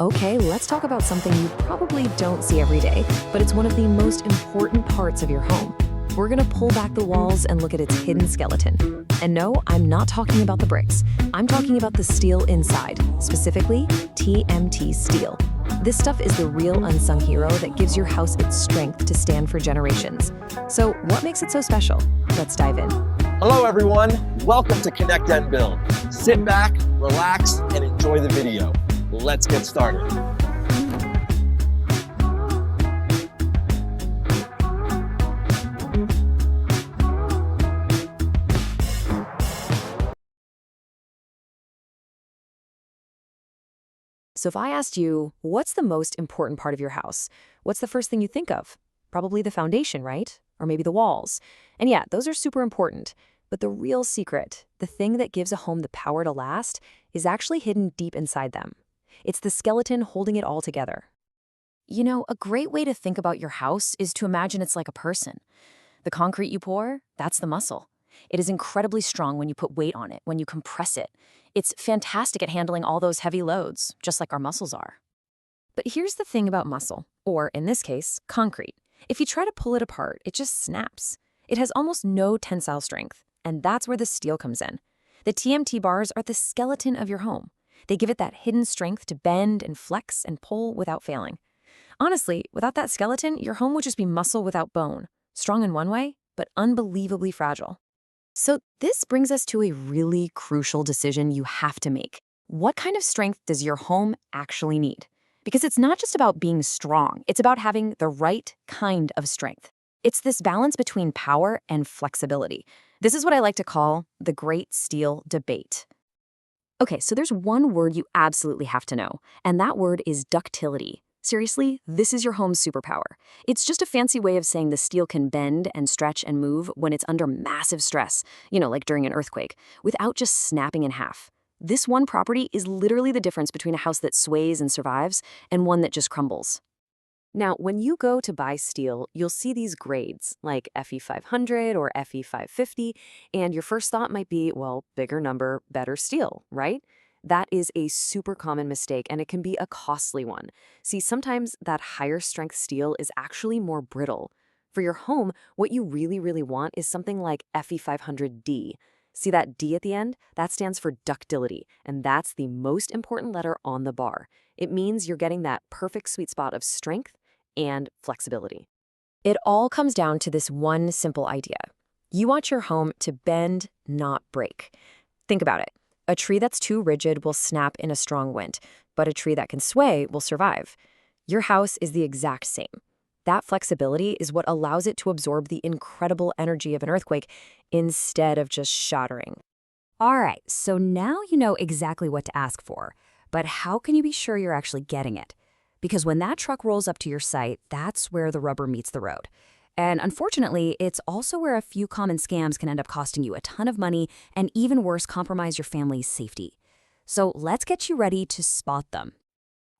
Okay, let's talk about something you probably don't see every day, but it's one of the most important parts of your home. We're gonna pull back the walls and look at its hidden skeleton. And no, I'm not talking about the bricks. I'm talking about the steel inside, specifically TMT steel. This stuff is the real unsung hero that gives your house its strength to stand for generations. So what makes it so special? Let's dive in. Hello everyone, welcome to ConnectNbuild. Sit back, relax, and enjoy the video. Let's get started. So if I asked you, what's the most important part of your house? What's the first thing you think of? Probably the foundation, right? Or maybe the walls. And yeah, those are super important. But the real secret, the thing that gives a home the power to last, is actually hidden deep inside them. It's the skeleton holding it all together. You know, a great way to think about your house is to imagine it's like a person. The concrete you pour, that's the muscle. It is incredibly strong when you put weight on it, when you compress it. It's fantastic at handling all those heavy loads, just like our muscles are. But here's the thing about muscle, or in this case, concrete. If you try to pull it apart, it just snaps. It has almost no tensile strength, and that's where the steel comes in. The TMT bars are the skeleton of your home. They give it that hidden strength to bend and flex and pull without failing. Honestly, without that skeleton, your home would just be muscle without bone, strong in one way, but unbelievably fragile. So this brings us to a really crucial decision you have to make. What kind of strength does your home actually need? Because it's not just about being strong, it's about having the right kind of strength. It's this balance between power and flexibility. This is what I like to call the great steel debate. Okay, so there's one word you absolutely have to know, and that word is ductility. Seriously, this is your home's superpower. It's just a fancy way of saying the steel can bend and stretch and move when it's under massive stress, like during an earthquake, without just snapping in half. This one property is literally the difference between a house that sways and survives and one that just crumbles. Now, when you go to buy steel, you'll see these grades, like FE500 or FE550, and your first thought might be, well, bigger number, better steel, right? That is a super common mistake, and it can be a costly one. See, sometimes that higher strength steel is actually more brittle. For your home, what you really want is something like FE500D. See that D at the end? That stands for ductility, and that's the most important letter on the bar. It means you're getting that perfect sweet spot of strength and flexibility. It all comes down to this one simple idea. You want your home to bend, not break. Think about it. A tree that's too rigid will snap in a strong wind, but a tree that can sway will survive. Your house is the exact same. That flexibility is what allows it to absorb the incredible energy of an earthquake instead of just shattering. All right, so now you know exactly what to ask for, but how can you be sure you're actually getting it? Because when that truck rolls up to your site, that's where the rubber meets the road. And unfortunately, it's also where a few common scams can end up costing you a ton of money and even worse, compromise your family's safety. So let's get you ready to spot them.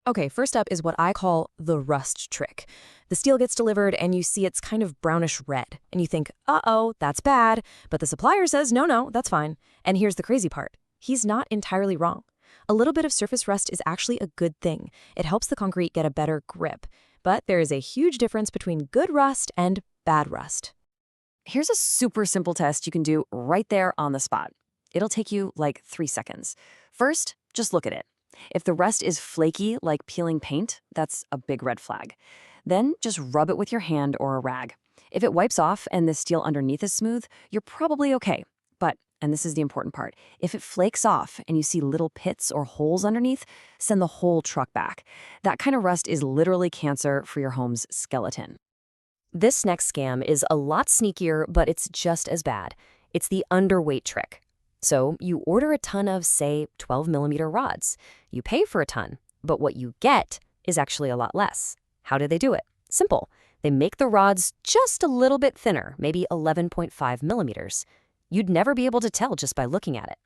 Okay, first up is what I call the rust trick. The steel gets delivered and you see it's kind of brownish red. And you think, uh-oh, that's bad. But the supplier says, no, that's fine. And here's the crazy part. He's not entirely wrong. A little bit of surface rust is actually a good thing. It helps the concrete get a better grip. But there is a huge difference between good rust and bad rust. Here's a super simple test you can do right there on the spot. It'll take you like 3 seconds. First, just look at it. If the rust is flaky like peeling paint, that's a big red flag. Then just rub it with your hand or a rag. If it wipes off and the steel underneath is smooth, you're probably okay. But, and this is the important part, if it flakes off and you see little pits or holes underneath, send the whole truck back. That kind of rust is literally cancer for your home's skeleton. This next scam is a lot sneakier, but it's just as bad. It's the underweight trick. So you order a ton of, say, 12mm rods. You pay for a ton, but what you get is actually a lot less. How do they do it? Simple. They make the rods just a little bit thinner, maybe 11.5mm. You'd never be able to tell just by looking at it.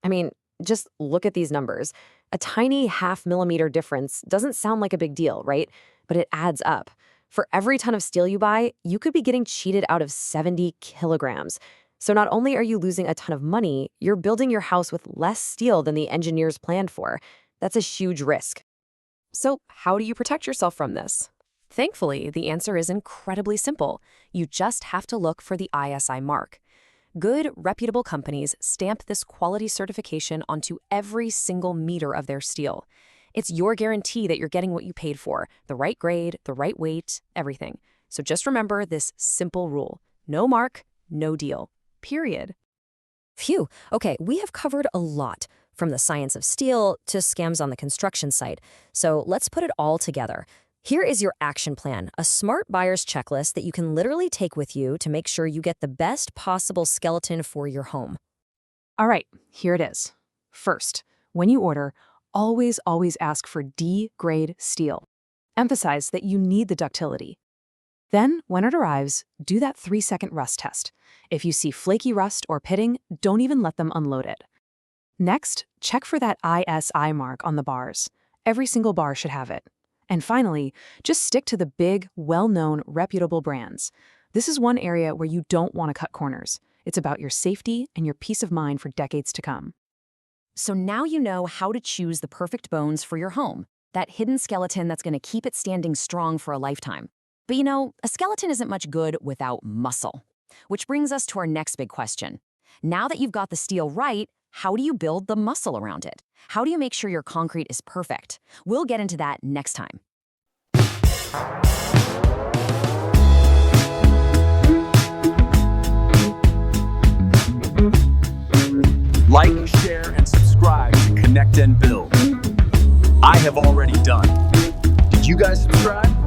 I mean, just look at these numbers. A tiny half-millimeter difference doesn't sound like a big deal, right? But it adds up. For every ton of steel you buy, you could be getting cheated out of 70 kilograms. So not only are you losing a ton of money, you're building your house with less steel than the engineers planned for. That's a huge risk. So how do you protect yourself from this? Thankfully, the answer is incredibly simple. You just have to look for the ISI mark. Good, reputable companies stamp this quality certification onto every single meter of their steel. It's your guarantee that you're getting what you paid for, the right grade, the right weight, everything. So just remember this simple rule. No mark, no deal. Period. Phew. Okay, we have covered a lot, from the science of steel to scams on the construction site. So let's put it all together. Here is your action plan, a smart buyer's checklist that you can literally take with you to make sure you get the best possible skeleton for your home. All right, here it is. First, when you order, always ask for D-grade steel. Emphasize that you need the ductility. Then, when it arrives, do that 3-second rust test. If you see flaky rust or pitting, don't even let them unload it. Next, check for that ISI mark on the bars. Every single bar should have it. And finally, just stick to the big, well-known, reputable brands. This is one area where you don't want to cut corners. It's about your safety and your peace of mind for decades to come. So now you know how to choose the perfect bones for your home, that hidden skeleton that's going to keep it standing strong for a lifetime. But you know, a skeleton isn't much good without muscle. Which brings us to our next big question. Now that you've got the steel right, how do you build the muscle around it? How do you make sure your concrete is perfect? We'll get into that next time. Like, share, and subscribe to Connect and Build. I have already done. Did you guys subscribe?